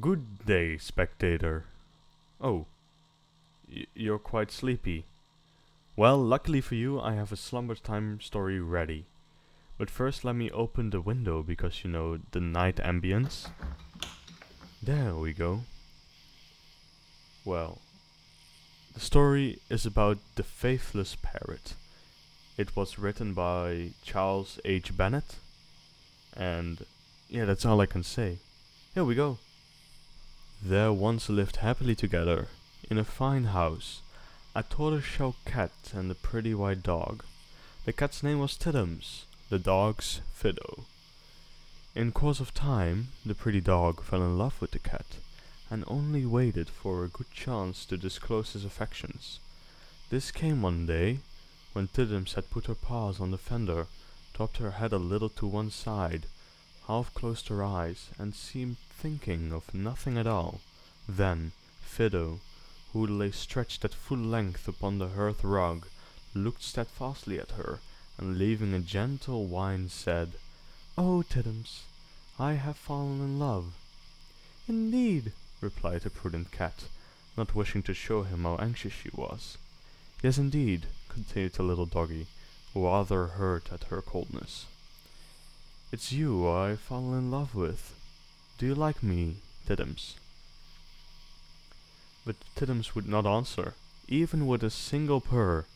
Good day, spectator. Oh, you're quite sleepy. Well, luckily for you, I have a Slumbertime story ready. But first let me open the window because you know, the night ambience. There we go. Well, the story is about the faithless parrot. It was written by Charles H. Bennet. And yeah, that's all I can say. Here we go. There once lived happily together, in a fine house, a tortoiseshell cat and a pretty white dog. The cat's name was Tiddums, the dog's Fiddle. In course of time, the pretty dog fell in love with the cat, and only waited for a good chance to disclose his affections. This came one day, when Tiddums had put her paws on the fender, dropped her head a little to one side, half closed her eyes, and seemed thinking of nothing at all. Then Fiddle, who lay stretched at full length upon the hearth rug, looked steadfastly at her, and leaving a gentle whine said, "Oh, Tiddums, I have fallen in love." "Indeed," replied the prudent cat, not wishing to show him how anxious she was. "Yes, indeed," continued the little doggy, rather hurt at her coldness. "It's you I've fallen in love with. Do you like me, Tiddums?" But Tiddums would not answer, even with a single purr,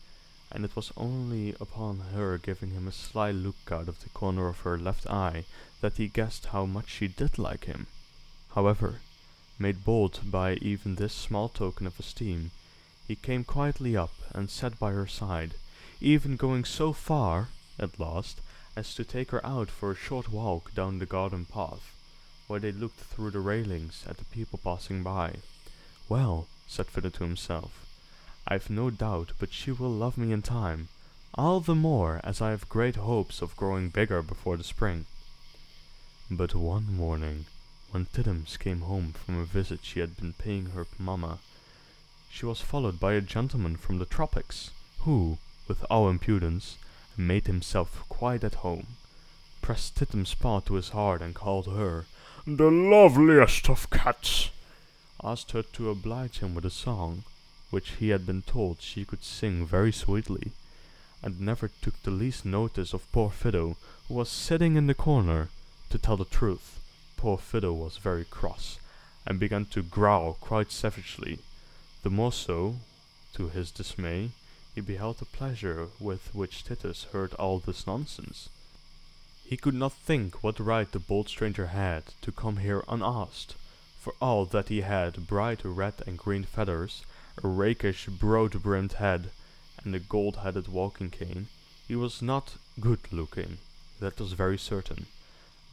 and it was only upon her giving him a sly look out of the corner of her left eye that he guessed how much she did like him. However, made bold by even this small token of esteem, he came quietly up and sat by her side, even going so far, at last, as to take her out for a short walk down the garden path, where they looked through the railings at the people passing by. "Well," said Fiddle to himself, "I've no doubt but she will love me in time, all the more as I have great hopes of growing bigger before the spring." But one morning, when Tiddums came home from a visit she had been paying her mamma, she was followed by a gentleman from the tropics, who, with all impudence, made himself quite at home, pressed Tiddums' paw to his heart and called her "the loveliest of cats," asked her to oblige him with a song, which he had been told she could sing very sweetly, and never took the least notice of poor Fiddle, who was sitting in the corner. To tell the truth, poor Fiddle was very cross, and began to growl quite savagely, the more so, to his dismay, he beheld the pleasure with which Tiddums heard all this nonsense. He could not think what right the bold stranger had to come here unasked. For all that he had bright red and green feathers, a rakish broad-brimmed head, and a gold-headed walking cane, he was not good-looking, that was very certain.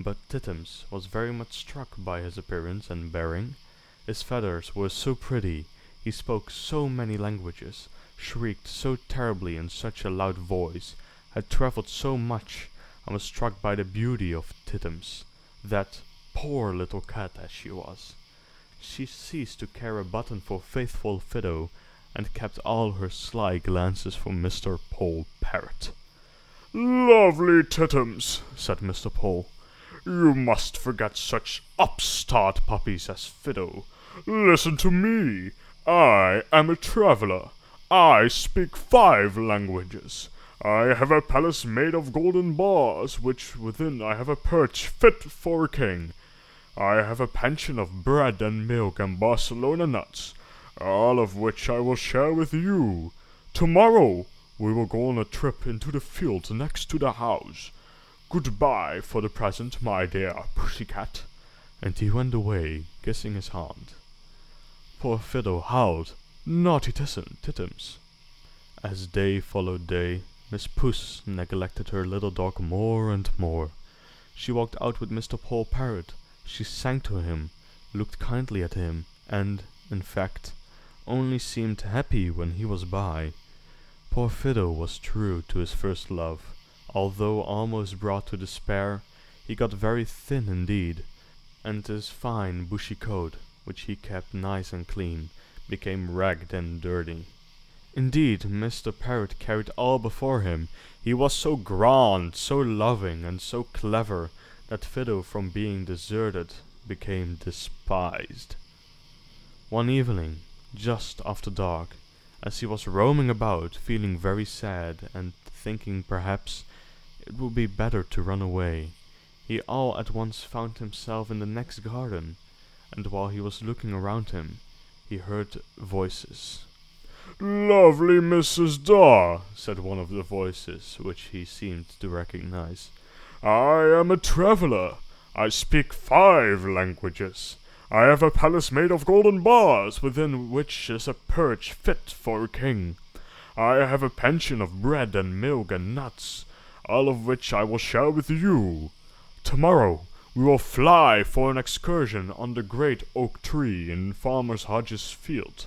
But Tiddums was very much struck by his appearance and bearing. His feathers were so pretty, he spoke so many languages, shrieked so terribly in such a loud voice, had travelled so much, and was struck by the beauty of Tiddums, that, poor little cat as she was, she ceased to care a button for faithful Fiddle, and kept all her sly glances for Mr. Poll Parrot. "Lovely Tiddums," said Mr. Poll, "you must forget such upstart puppies as Fiddle. Listen to me. I am a traveller. I speak 5 languages. I have a palace made of golden bars, which within I have a perch fit for a king. I have a pension of bread and milk and Barcelona nuts, all of which I will share with you. Tomorrow we will go on a trip into the fields next to the house. Goodbye for the present, my dear pussycat." And he went away, kissing his hand. Poor Fiddle howled, "Naughty Tiddums." As day followed day, Miss Puss neglected her little dog more and more. She walked out with Mr. Poll Parrot, she sang to him, looked kindly at him, and, in fact, only seemed happy when he was by. Poor Fiddle was true to his first love. Although almost brought to despair, he got very thin indeed, and his fine bushy coat, which he kept nice and clean, became ragged and dirty. Indeed, Mr. Parrot carried all before him. He was so grand, so loving, and so clever, that Fiddle, from being deserted, became despised. One evening, just after dark, as he was roaming about, feeling very sad, and thinking perhaps it would be better to run away, he all at once found himself in the next garden, and while he was looking around him, he heard voices. "Lovely Mrs. Daw," said one of the voices, which he seemed to recognize. "I am a traveler. I speak 5 languages. I have a palace made of golden bars, within which is a perch fit for a king. I have a pension of bread and milk and nuts, all of which I will share with you. Tomorrow we will fly for an excursion on the great oak tree in Farmer Hodges' field."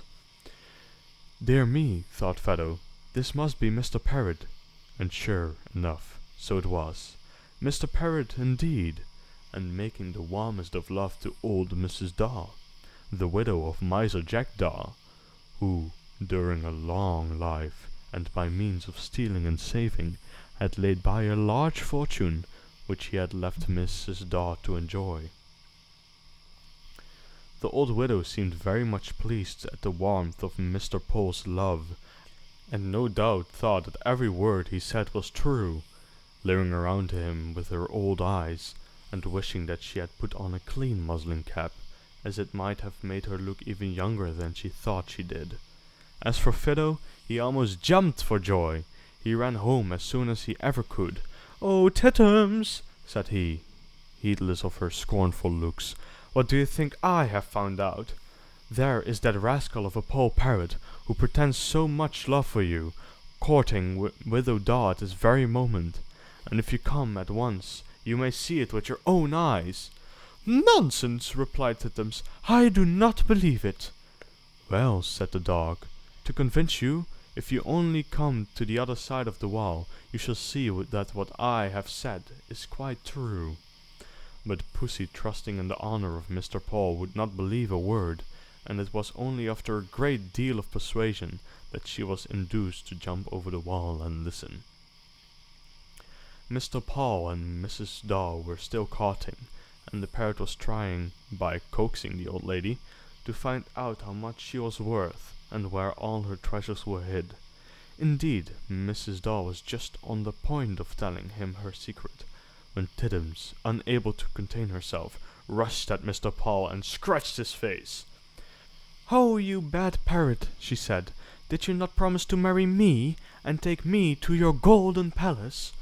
Dear me, thought Fiddle, this must be Mr. Parrot. And sure enough, so it was. Mr. Parrot indeed, and making the warmest of love to old Mrs. Daw, the widow of Miser Jack Daw, who, during a long life, and by means of stealing and saving, had laid by a large fortune, which he had left Mrs. Daw to enjoy. The old widow seemed very much pleased at the warmth of Mr. Pole's love, and no doubt thought that every word he said was true, leering around him with her old eyes, and wishing that she had put on a clean muslin cap, as it might have made her look even younger than she thought she did. As for Fiddle, he almost jumped for joy. He ran home as soon as he ever could. "Oh, Tittums," said he, heedless of her scornful looks, "what do you think I have found out? There is that rascal of a Pole Parrot, who pretends so much love for you, courting Widow Daw at this very moment, and if you come at once, you may see it with your own eyes." "Nonsense," replied Tittums, "I do not believe it." "Well," said the dog, "to convince you, if you only come to the other side of the wall, you shall see that what I have said is quite true." But Pussy, trusting in the honour of Mr. Pole, would not believe a word, and it was only after a great deal of persuasion that she was induced to jump over the wall and listen. Mr. Pole and Mrs. Daw were still courting, and the parrot was trying, by coaxing the old lady, to find out how much she was worth, and where all her treasures were hid. Indeed, Mrs. Daw was just on the point of telling him her secret, when Tittums, unable to contain herself, rushed at Mr. Pole and scratched his face. "Oh, you bad parrot," she said, "did you not promise to marry me, and take me to your golden palace?"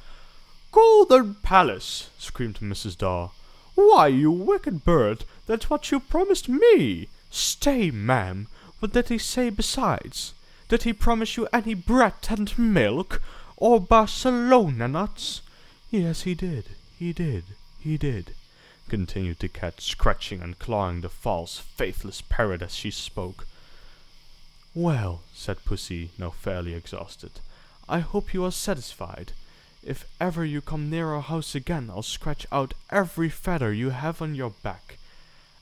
"Golden palace!" screamed Mrs. Daw. "Why, you wicked bird, that's what you promised me. Stay, ma'am, what did he say besides? Did he promise you any bread and milk, or Barcelona nuts?" "Yes, he did, he did," continued the cat, scratching and clawing the false, faithless parrot as she spoke. "Well," said Pussy, now fairly exhausted, "I hope you are satisfied. If ever you come near our house again, I'll scratch out every feather you have on your back."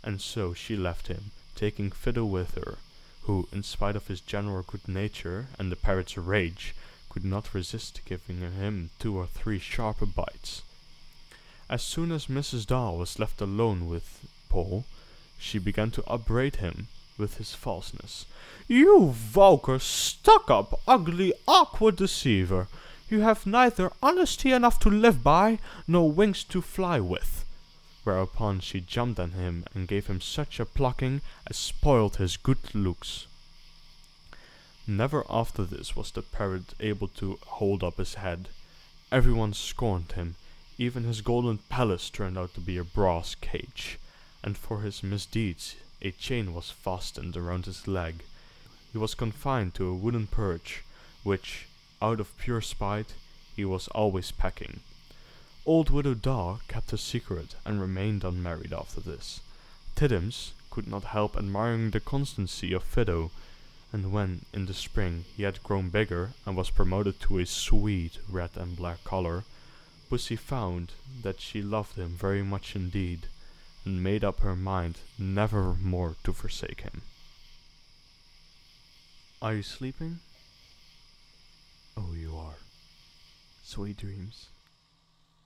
And so she left him, taking Fiddle with her, who, in spite of his general good nature and the parrot's rage, could not resist giving him 2 or 3 sharper bites. As soon as Mrs. Daw was left alone with Pole, she began to upbraid him with his falseness. "You vulgar, stuck-up, ugly, awkward deceiver! You have neither honesty enough to live by, nor wings to fly with." Whereupon she jumped on him and gave him such a plucking as spoiled his good looks. Never after this was the parrot able to hold up his head. Everyone scorned him. Even his golden palace turned out to be a brass cage, and for his misdeeds a chain was fastened around his leg. He was confined to a wooden perch, which, out of pure spite, he was always pecking. Old Widow Daw kept her secret and remained unmarried after this. Tittums could not help admiring the constancy of Fiddle, and when, in the spring, he had grown bigger and was promoted to a sweet red and black color, Pussy found that she loved him very much indeed, and made up her mind never more to forsake him. Are you sleeping? Sweet dreams.